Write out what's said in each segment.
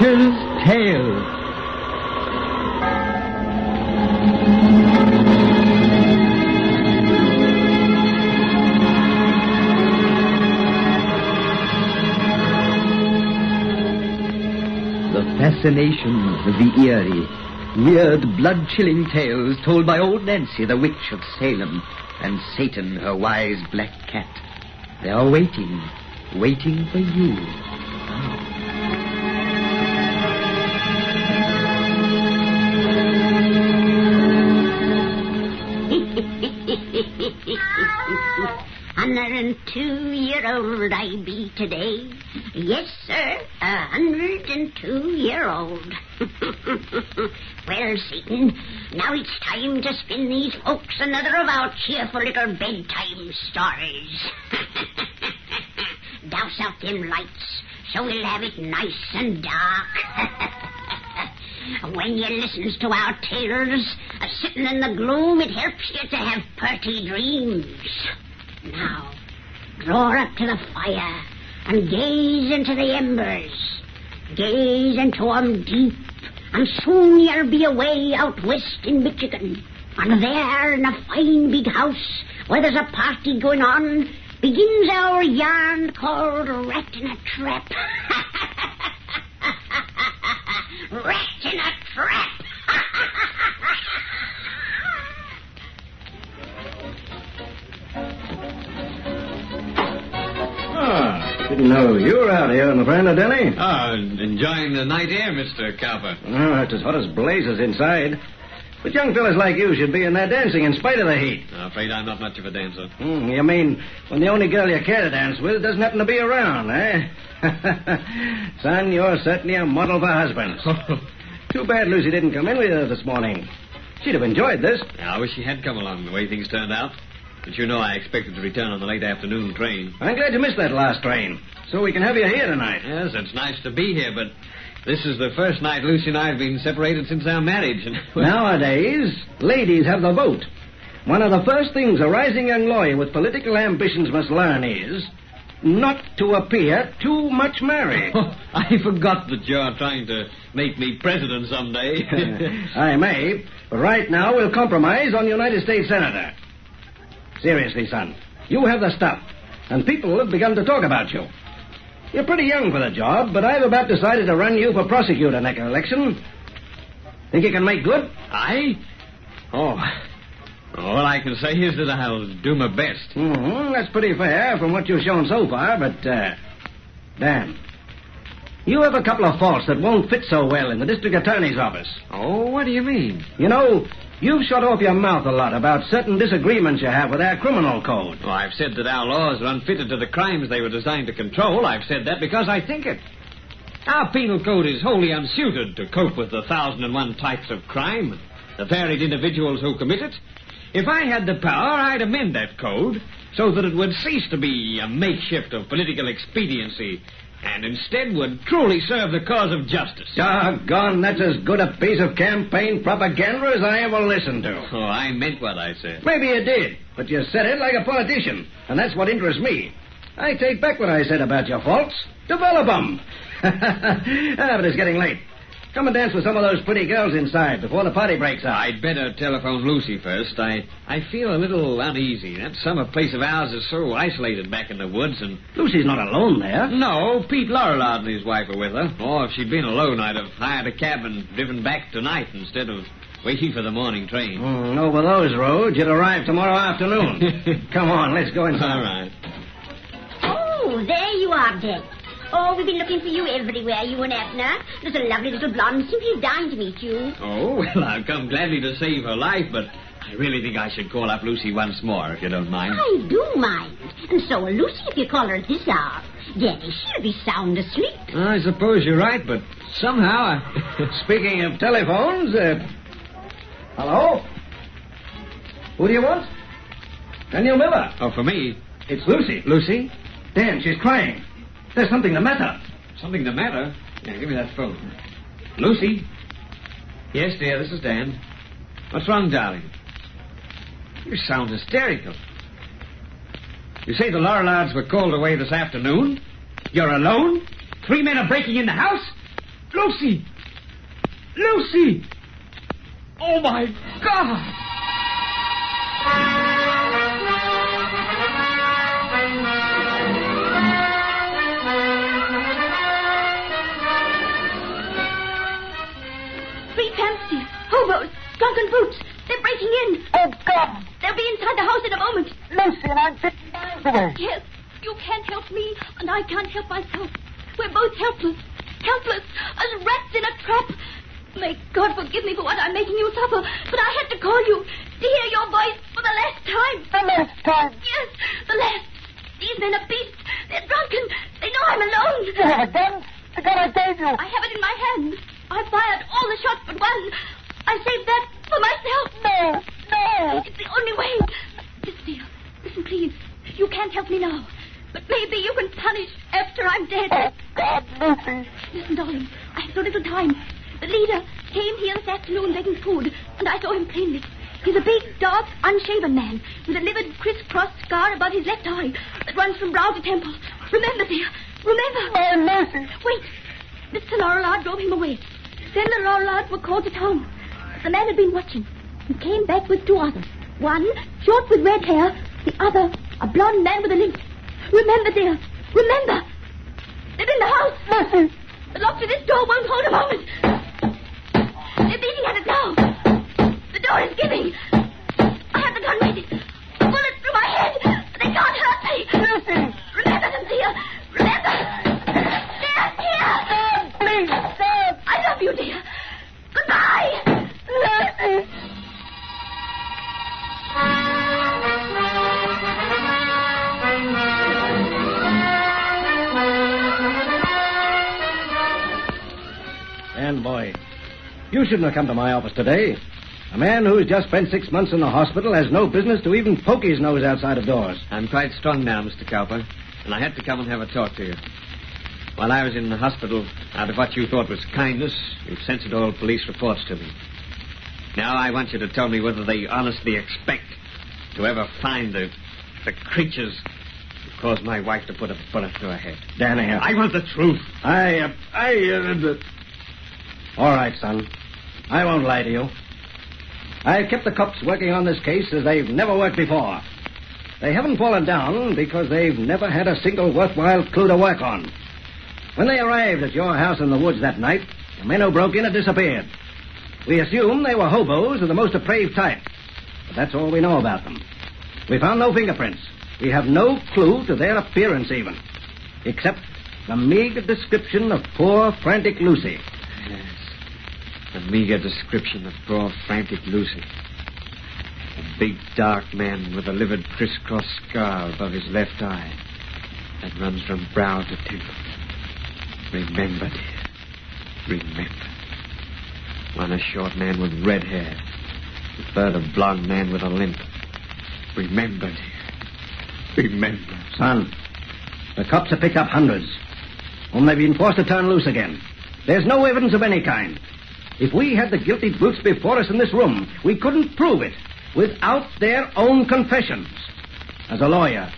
Witch's Tale. The fascinations of the eerie, weird, blood-chilling tales told by old Nancy, the witch of Salem, and Satan, her wise black cat. They are waiting for you. Now. 102-year-old I be today. Yes, sir, 102-year-old. Well, Satan, now it's time to spin these folks another of our cheerful little bedtime stories. Douse out them lights so we'll have it nice and dark. When you listens to our tales, sitting in the gloom, it helps you to have purty dreams. Now, draw up to the fire and gaze into the embers. Gaze into 'em deep, and soon you'll be away out west in Michigan. And there, in a fine big house, where there's a party going on, begins our yarn called Rat in a Trap. Rat in a Trap! Didn't know you were out here on the veranda, Denny. Enjoying the night air, Mr. Cowper. Oh, it's as hot as blazes inside. But young fellas like you should be in there dancing in spite of the heat. I'm afraid I'm not much of a dancer. You mean when the only girl you care to dance with doesn't happen to be around, eh? Son, you're certainly a model for husbands. Too bad Lucy didn't come in with you this morning. She'd have enjoyed this. I wish she had come along the way things turned out. But you know I expected to return on the late afternoon train. I'm glad you missed that last train, so we can have you here tonight. Yes, it's nice to be here, but this is the first night Lucy and I have been separated since our marriage. Nowadays, ladies have the vote. One of the first things a rising young lawyer with political ambitions must learn is not to appear too much married. I forgot that you're trying to make me president someday. I may, but right now we'll compromise on United States Senator. Seriously, son, you have the stuff, and people have begun to talk about you. You're pretty young for the job, but I've about decided to run you for prosecutor next election. Think you can make good? I? Oh, all I can say is that I'll do my best. That's pretty fair from what you've shown so far, but, Dan, you have a couple of faults that won't fit so well in the district attorney's office. Oh, what do you mean? You know, you've shut off your mouth a lot about certain disagreements you have with our criminal code. Well, I've said that our laws are unfitted to the crimes they were designed to control. I've said that because I think it. Our penal code is wholly unsuited to cope with the 1,001 types of crime, the varied individuals who commit it. If I had the power, I'd amend that code so that it would cease to be a makeshift of political expediency and instead would truly serve the cause of justice. Doggone, that's as good a piece of campaign propaganda as I ever listened to. Oh, I meant what I said. Maybe you did, but you said it like a politician, and that's what interests me. I take back what I said about your faults. Develop them. But it's getting late. Come and dance with some of those pretty girls inside before the party breaks up. I'd better telephone Lucy first. I feel a little uneasy. That summer place of ours is so isolated back in the woods, and... Lucy's not alone there. No, Pete Lorillard and his wife are with her. Oh, if she'd been alone, I'd have hired a cab and driven back tonight instead of waiting for the morning train. Over those roads, you'd arrive tomorrow afternoon. Come on, let's go inside. All right. Oh, there you are, Dick. Oh, we've been looking for you everywhere, you and Abner. There's a lovely little blonde simply dying to meet you. Oh, well, I'll come gladly to save her life, but I really think I should call up Lucy once more, if you don't mind. I do mind. And so will Lucy if you call her at this hour. Daddy, she'll be sound asleep. I suppose you're right, but somehow Speaking of telephones, hello? Who do you want? Daniel Miller. Oh, for me? It's Lucy. Lucy? Dan, she's crying. There's something the matter. Something the matter? Yeah, give me that phone. Lucy? Yes, dear, this is Dan. What's wrong, darling? You sound hysterical. You say the Lorillards were called away this afternoon? You're alone? 3 men are breaking in the house? Lucy! Lucy! Oh, my God! Free pants, dear. Hobos. Drunken brutes. They're breaking in. Oh, God! They'll be inside the house in a moment. Lucy, and I'm 50 miles away. Yes, you can't help me, and I can't help myself. We're both helpless. Helpless as rats in a trap. May God forgive me for what I'm making you suffer, but I had to call you to hear your voice for the last time. The last time? Yes, the last. These men are beasts. They're drunken. They know I'm alone. You have a gun? The gun I gave you. I have it in my hand. I fired all the shots but one. I saved that for myself. No, no. It's the only way. Listen, dear. Listen, please. You can't help me now. But maybe you can punish after I'm dead. Oh, God, Lucy. Listen, darling. I have so little time. The leader came here this afternoon begging food, and I saw him plainly. He's a big, dark, unshaven man with a livid criss-cross scar above his left eye that runs from brow to temple. Remember, dear. Remember. Oh, Lucy. Wait. Mr. Lorillard drove him away. Then the Lorrillards were called to town. The man had been watching. He came back with two others. One, short with red hair. The other, a blonde man with a limp. Remember, dear. Remember. They're in the house. Lucy. The lock to this door won't hold a moment. They're beating at it now. The door is giving. I have the gun ready. A bullet through my head. They can't hurt me. Lucy. Remember them, dear. Remember. They're here. Dad, please, Dad. I love you, dear. Goodbye. Lucy. And, boy, you shouldn't have come to my office today. A man who's just spent 6 months in the hospital has no business to even poke his nose outside of doors. I'm quite strong now, Mr. Cowper, and I had to come and have a talk to you. While I was in the hospital, out of what you thought was kindness, you censored all police reports to me. Now I want you to tell me whether they honestly expect to ever find the creatures who caused my wife to put a bullet through her head. Danny, I want the truth. All right, son. I won't lie to you. I've kept the cops working on this case as they've never worked before. They haven't fallen down because they've never had a single worthwhile clue to work on. When they arrived at your house in the woods that night, the men who broke in had disappeared. We assume they were hobos of the most depraved type. But that's all we know about them. We found no fingerprints. We have no clue to their appearance even. Except the meager description of poor, frantic Lucy. Yes. A meager description of poor, frantic Lucy. A big, dark man with a livid crisscross scar above his left eye that runs from brow to temple. Remember, dear. Remember. One a short man with red hair. The third a blonde man with a limp. Remember, dear. Remember. Son, the cops have picked up hundreds, whom they've been forced to turn loose again. There's no evidence of any kind. If we had the guilty brutes before us in this room, we couldn't prove it without their own confessions. As a lawyer,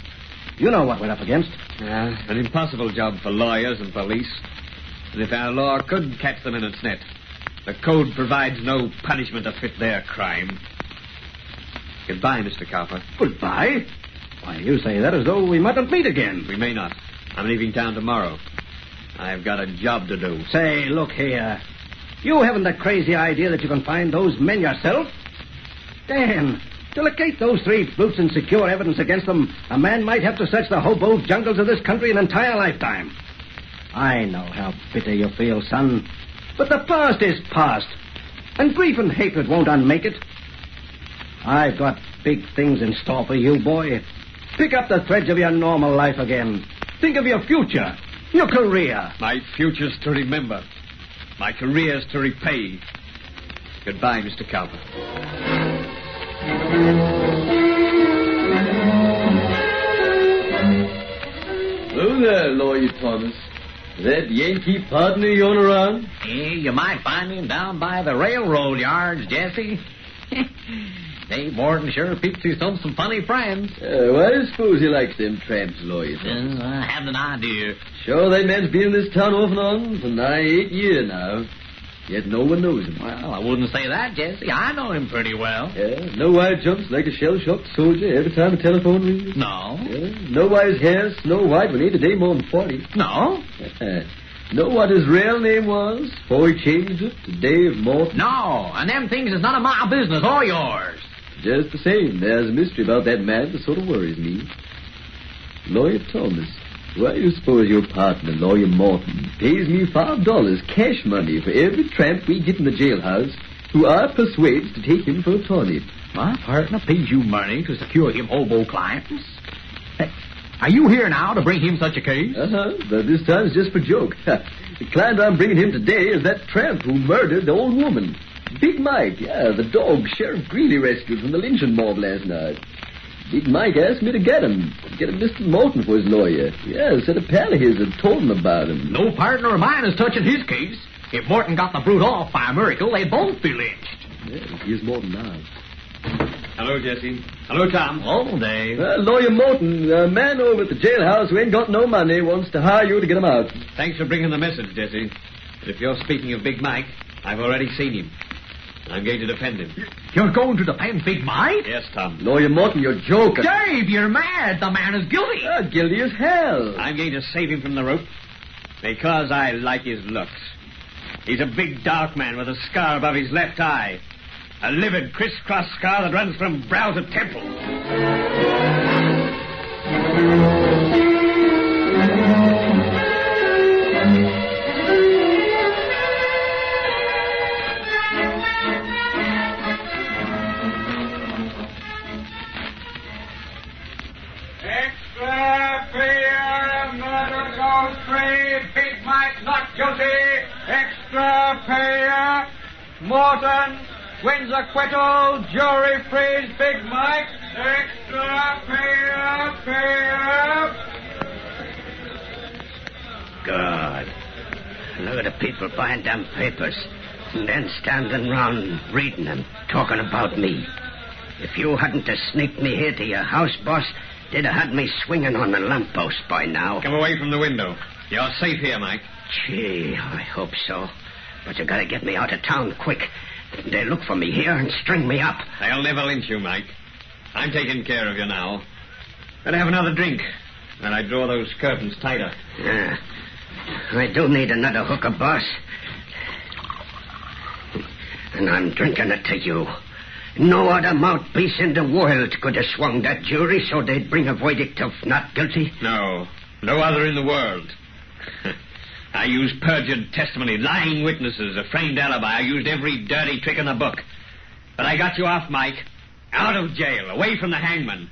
you know what we're up against. An impossible job for lawyers and police. And if our law could catch them in its net, the code provides no punishment to fit their crime. Goodbye, Mr. Cowper. Goodbye? Why, you say that as though we mightn't meet again. We may not. I'm leaving town tomorrow. I've got a job to do. Say, look here. You haven't the crazy idea that you can find those men yourself? Dan, to locate those three brutes and secure evidence against them, a man might have to search the hobo jungles of this country an entire lifetime. I know how bitter you feel, son. But the past is past. And grief and hatred won't unmake it. I've got big things in store for you, boy. Pick up the threads of your normal life again. Think of your future, your career. My future's to remember. My career's to repay. Goodbye, Mr. Cowper. Hello there, Lawyer Thomas. Is that Yankee partner you're around? You might find him down by the railroad yards, Jesse. Dave Morton sure peeps he's some funny friends. Why do you suppose he likes them tramps, Lawyer Thomas? I had an idea. Sure, that man's been in this town off and on for nigh 8 years now. Yet no one knows him. Well, I wouldn't say that, Jesse. I know him pretty well. Yeah, know why he jumps like a shell-shocked soldier every time the telephone rings? No. Yeah, know why his hair's snow white when he ain't a day more than 40? No. Know what his real name was before he changed it to Dave Morton? No, and them things is none of my business or yours. Just the same, there's a mystery about that man that sort of worries me. Lawyer Thomas, why do you suppose your partner, Lawyer Morton, pays me $5 cash money for every tramp we get in the jailhouse who I persuade to take him for a tonic? My partner pays you money to secure him hobo clients? Hey, are you here now to bring him such a case? But this time it's just for joke. The client I'm bringing him today is that tramp who murdered the old woman. Big Mike, yeah, the dog Sheriff Greeley rescued from the lynching mob last night. Big Mike asked me to get him Mr. Morton for his lawyer. Yeah, said a pal of his had told him about him. No partner of mine is touching his case. If Morton got the brute off by a miracle, they'd both be lynched. Yeah, here's Morton now. Hello, Jesse. Hello, Tom. Oh, Dave. Lawyer Morton, a man over at the jailhouse who ain't got no money wants to hire you to get him out. Thanks for bringing the message, Jesse. But if you're speaking of Big Mike, I've already seen him. I'm going to defend him. You're going to defend Big Mike? Yes, Tom. Lawyer Morton, you're joking. Dave, you're mad. The man is guilty. Guilty as hell. I'm going to save him from the rope because I like his looks. He's a big, dark man with a scar above his left eye. A livid, crisscross scar that runs from brow to temple. Extra payer, murder goes free, Big Mike not guilty. Extra payer, Morton wins acquittal, jury frees Big Mike. Extra payer. God. Look at the people buying them papers and then standing round reading them, talking about me. If you hadn't have sneaked me here to your house, boss, they'd have had me swinging on the lamppost by now. Come away from the window. You're safe here, Mike. Gee, I hope so. But you gotta get me out of town quick. They look for me here and string me up. They'll never lynch you, Mike. I'm taking care of you now. Better have another drink. Then I draw those curtains tighter. Yeah. I do need another hooker, boss. And I'm drinking it to you. No other mouthpiece in the world could have swung that jury so they'd bring a verdict of not guilty. No other in the world. I used perjured testimony, lying witnesses, a framed alibi. I used every dirty trick in the book. But I got you off, Mike. Out of jail, away from the hangman.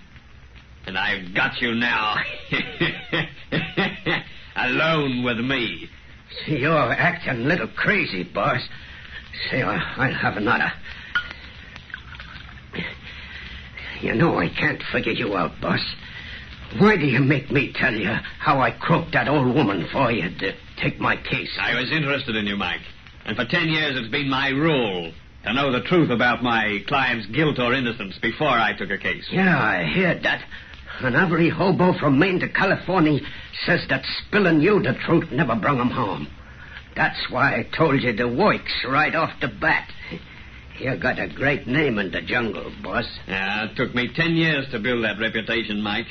And I've got you now. Alone with me. See, you're acting a little crazy, boss. Say, I'll have another. You know I can't figure you out, boss. Why do you make me tell you how I croaked that old woman for you to take my case? I was interested in you, Mike. And for 10 years it's been my rule to know the truth about my client's guilt or innocence before I took a case. Yeah, I heard that. And every hobo from Maine to California says that spilling you the truth never brung him home. That's why I told you the works right off the bat. You got a great name in the jungle, boss. Yeah, it took me 10 years to build that reputation, Mike.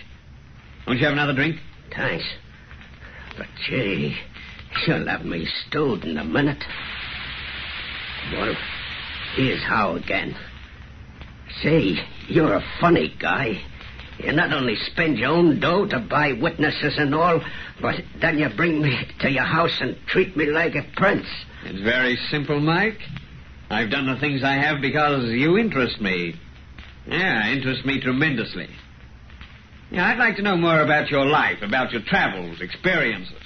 Won't you have another drink? Thanks. But, gee, you'll have me stewed in a minute. Well, here's how again. Say, you're a funny guy. You not only spend your own dough to buy witnesses and all, but then you bring me to your house and treat me like a prince. It's very simple, Mike. I've done the things I have because you interest me. Yeah, interest me tremendously. Yeah, I'd like to know more about your life, about your travels, experiences.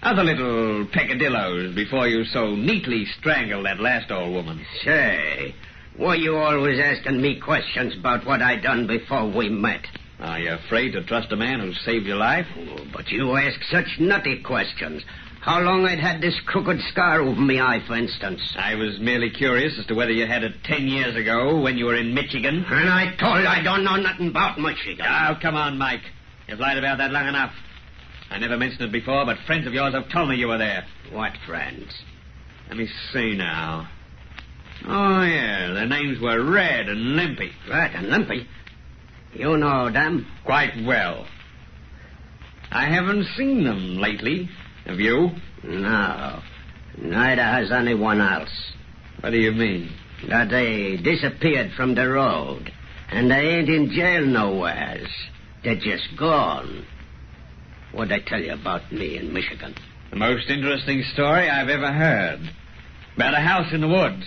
Other little peccadillos before you so neatly strangled that last old woman. Say, why you always asking me questions about what I done before we met? Are you afraid to trust a man who saved your life? Oh, but you ask such nutty questions. how long I'd had this crooked scar over my eye, for instance. I was merely curious as to whether you had it 10 years ago when you were in Michigan. And I told you I don't know nothing about Michigan. Oh, come on, Mike. You've lied about that long enough. I never mentioned it before, but friends of yours have told me you were there. What friends? Let me see now. Oh, yeah, their names were Red and Limpy. Red and Limpy? You know them? Quite well. I haven't seen them lately. Have you? No. Neither has anyone else. What do you mean? That they disappeared from the road, and they ain't in jail nowheres. They're just gone. What'd I tell you about me in Michigan? The most interesting story I've ever heard. About a house in the woods.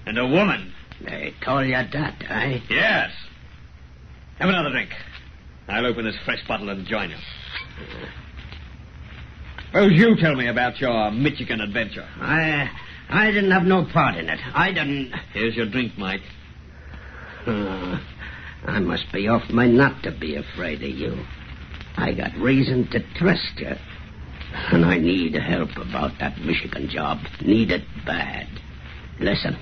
And a woman. They told you that, eh? Yes. Have another drink. I'll open this fresh bottle and join you. Suppose you tell me about your Michigan adventure. I didn't have no part in it. I didn't... Here's your drink, Mike. I must be off my nut to be afraid of you. I got reason to trust you. And I need help about that Michigan job. Need it bad. Listen,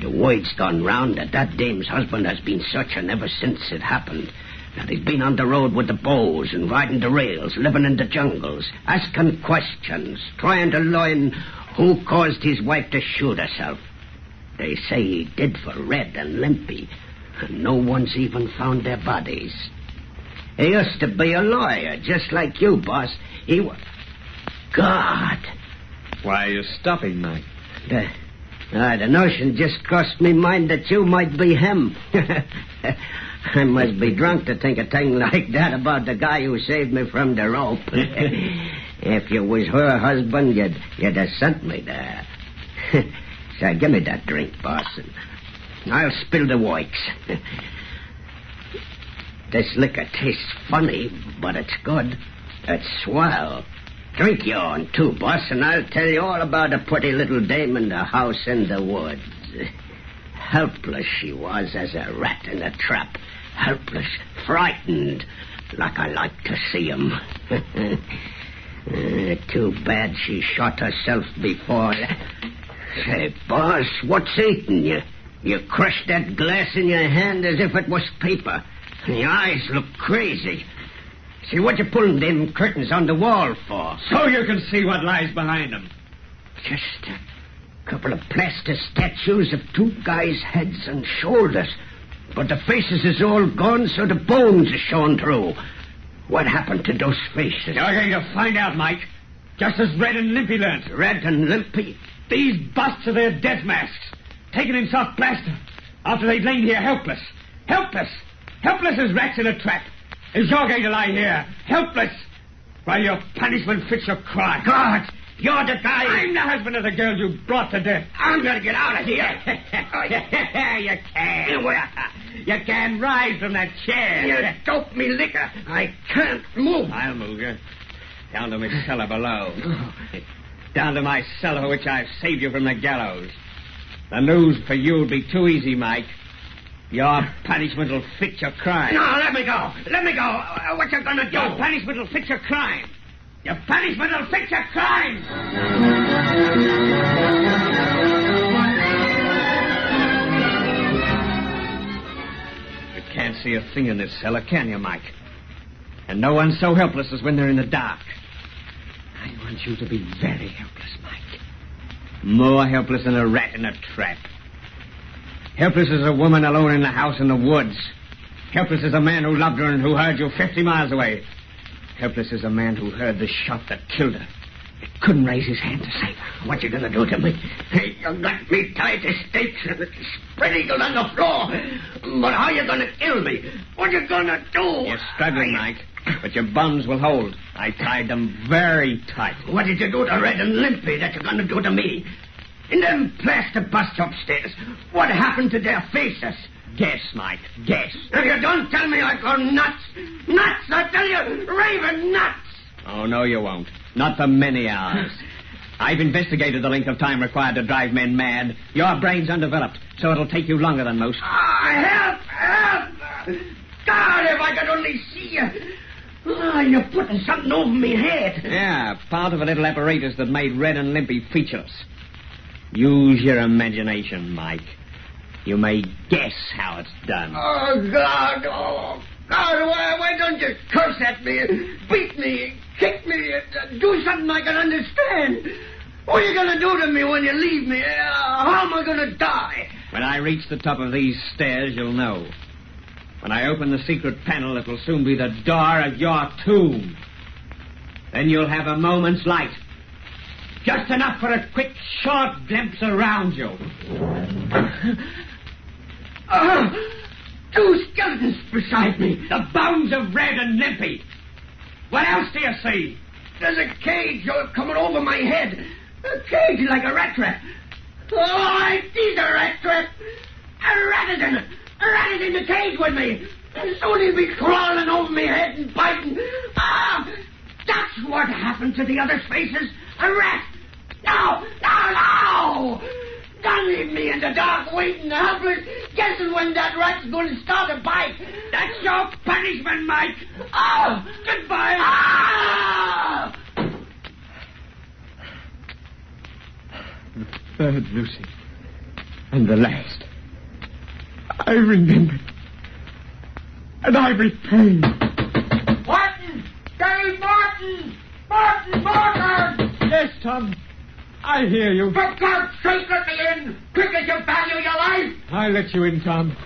the word's gone round that dame's husband has been searching ever since it happened. That he's been on the road with the bows and riding the rails, living in the jungles, asking questions, trying to learn who caused his wife to shoot herself. They say he did for Red and Limpy, and no one's even found their bodies. He used to be a lawyer, just like you, boss. He was... God! Why are you stopping, Mike? The notion just crossed me mind that you might be him. I must be drunk to think a thing like that about the guy who saved me from the rope. If you was her husband, you'd have sent me there. So give me that drink, boss, and I'll spill the works. This liquor tastes funny, but it's good. It's swell. Drink your own, too, boss, and I'll tell you all about a pretty little dame in the house in the woods. Helpless she was as a rat in a trap. Helpless, frightened, like I like to see 'em. Too bad she shot herself before. Say, boss, what's eating you? You crushed that glass in your hand as if it was paper. And your eyes look crazy. See, what you pulling them curtains on the wall for? So you can see what lies behind them. Just a couple of plaster statues of two guys' heads and shoulders. But the faces is all gone, so the bones are showing through. What happened to those faces? You're going to find out, Mike. Just as Red and Limpy learned. Red and Limpy? These busts are their death masks. Taken in soft plaster. After they'd lain here helpless. Helpless. Helpless as rats in a trap. And you're going to lie here, helpless, while your punishment fits your crime. God, you're the guy... I'm the husband of the girl you brought to death. I'm going to get out of here. You can't. You can't rise from that chair. You dope me liquor. I can't move. I'll move you. Down to my cellar below. Down to my cellar for which I've saved you from the gallows. The news for you'll be too easy, Mike. Your punishment will fit your crime. No, let me go. Let me go. What you gonna do? Your punishment will fit your crime. Your punishment will fit your crime. You can't see a thing in this cellar, can you, Mike? And no one's so helpless as when they're in the dark. I want you to be very helpless, Mike. More helpless than a rat in a trap. Helpless as a woman alone in the house in the woods. Helpless as a man who loved her and who heard you 50 miles away. Helpless as a man who heard the shot that killed her. He couldn't raise his hand to save her. What you gonna do to me? Hey, you got me tied to stakes and spread eagled on the floor. But how you gonna kill me? What you gonna do? You're struggling, Mike, but your buns will hold. I tied them very tight. What did you do to Red and Limpy that you're gonna do to me? In them plaster busts upstairs, what happened to their faces? Guess, Mike, guess. If you don't tell me, I go nuts. Nuts, I tell you, raving nuts. Oh, no, you won't. Not for many hours. I've investigated the length of time required to drive men mad. Your brain's undeveloped, so it'll take you longer than most. Help! Help! God, if I could only see you. Ah, you're putting something over me head. Yeah, part of a little apparatus that made Red and Limpy featureless. Use your imagination, Mike. You may guess how it's done. Oh, God. Oh, God, why don't you curse at me, beat me, kick me, do something I can understand? What are you going to do to me when you leave me? How am I going to die? When I reach the top of these stairs, you'll know. When I open the secret panel, it will soon be the door of your tomb. Then you'll have a moment's light. Just enough for a quick, short glimpse around you. Two skeletons beside me. The bones of Red and Limpy. What else do you see? There's a cage coming over my head. A cage like a rat trap. Oh, I see the rat trap. A rat is in it. A rat is in the cage with me. And soon he'll be crawling over my head and biting. Ah, that's what happened to the other faces. A rat. No, no, no. Don't leave me in the dark waiting, helpless, guessing when that rat's going to start a bite. That's your punishment, Mike. Oh, Goodbye. ah! The third, Lucy. And the last. I remembered. And I repaid. Martin! Dave Martin! Martin! Yes, Tom. I hear you. For God's sake, let me in! Quick as you value your life! I'll let you in, Tom.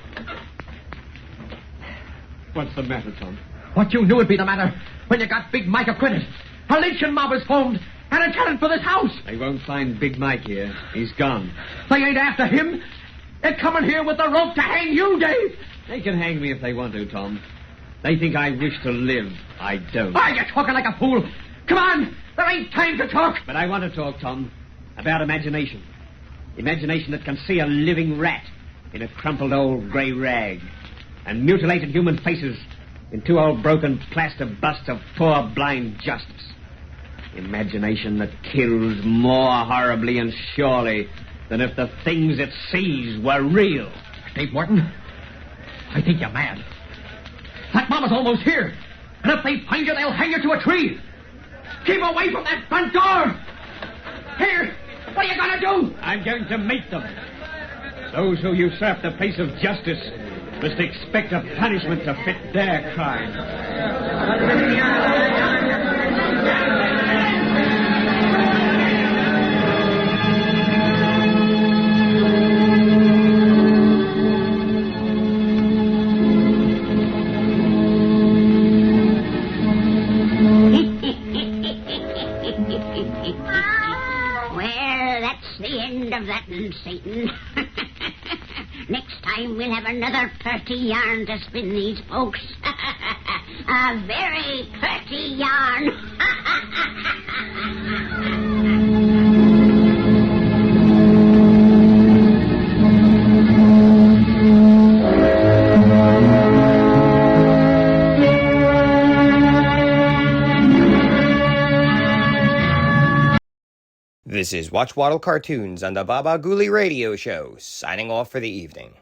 What's the matter, Tom? What you knew would be the matter when you got Big Mike acquitted. A lynching mob is formed, and a challenge for this house. They won't find Big Mike here. He's gone. They ain't after him. They're coming here with the rope to hang you, Dave. They can hang me if they want to, Tom. They think I wish to live. I don't. Why, you're talking like a fool. Come on. There ain't time to talk. But I want to talk, Tom, about imagination. Imagination that can see a living rat in a crumpled old grey rag, and mutilated human faces in two old broken plaster busts of poor blind justice. Imagination that kills more horribly and surely than if the things it sees were real. Dave Morton, I think you're mad. That mama's almost here. And if they find you, they'll hang you to a tree. Keep away from that front door. Here, what are you going to do? I'm going to meet them. Those who usurp the place of justice must expect a punishment to fit their crime. Well, that's the end of that one, Satan. Next time we'll have another purty yarn to spin these folks. A very purty yarn. This is Watch Waddle Cartoons on the Baba Ghoulie Radio Show, signing off for the evening.